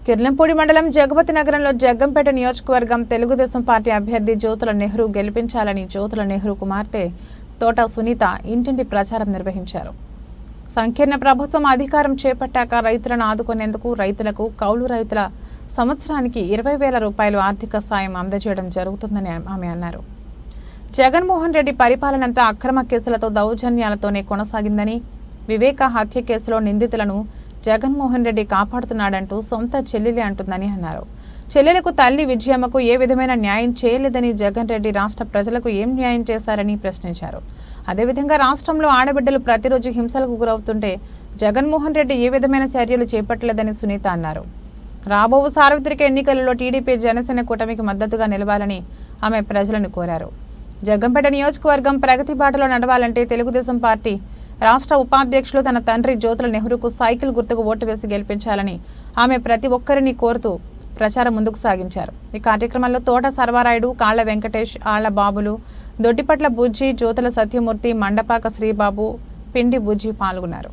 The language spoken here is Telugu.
కిర్లంపూడి మండలం జగపతి నగరంలో జగ్గంపేట నియోజకవర్గం తెలుగుదేశం పార్టీ అభ్యర్థి జ్యోతుల నెహ్రూ గెలిపించాలని జ్యోతుల నెహ్రూ కుమార్తె తోట సునీత ఇంటింటి ప్రచారం నిర్వహించారు. సంకీర్ణ ప్రభుత్వం అధికారం చేపట్టాక రైతులను ఆదుకునేందుకు రైతులకు కౌలు రైతుల సంవత్సరానికి 20,000 రూపాయలు ఆర్థిక సాయం అందజేయడం జరుగుతుందని ఆమె అన్నారు. జగన్మోహన్ రెడ్డి పరిపాలనంతా అక్రమ కేసులతో దౌర్జన్యాలతోనే కొనసాగిందని, వివేక హత్య కేసులో నిందితులను జగన్మోహన్ రెడ్డి కాపాడుతున్నాడంటూ సొంత చెల్లెలే అంటుందని అన్నారు. చెల్లెలకు తల్లి విజయమ్మకు ఏ విధమైన న్యాయం చేయలేదని జగన్ రెడ్డి రాష్ట్ర ప్రజలకు ఏం న్యాయం చేశారని ప్రశ్నించారు. అదేవిధంగా రాష్ట్రంలో ఆడబిడ్డలు ప్రతిరోజు హింసలకు గురవుతుంటే జగన్మోహన్ రెడ్డి ఏ విధమైన చర్యలు చేపట్టలేదని సునీత అన్నారు. రాబో సార్వత్రిక ఎన్నికలలో టీడీపీ జనసేన కూటమికి మద్దతుగా నిలవాలని ఆమె ప్రజలను కోరారు. జగ్గంపేట నియోజకవర్గం ప్రగతి బాటలో నడవాలంటే తెలుగుదేశం పార్టీ రాష్ట్ర ఉపాధ్యక్షులు తన తండ్రి జ్యోతుల నెహ్రూకు సైకిల్ గుర్తుకు ఓటు వేసి గెలిపించాలని ఆమె ప్రతి ఒక్కరిని కోరుతూ ప్రచారం ముందుకు సాగించారు. ఈ కార్యక్రమంలో తోట సర్వారాయుడు, కాళ్ల వెంకటేష్, ఆళ్ల బాబులు, దొడ్డిపట్ల బుజ్జి, జ్యోతుల సత్యమూర్తి, మండపాక శ్రీబాబు, పిండి బుజ్జి పాల్గొన్నారు.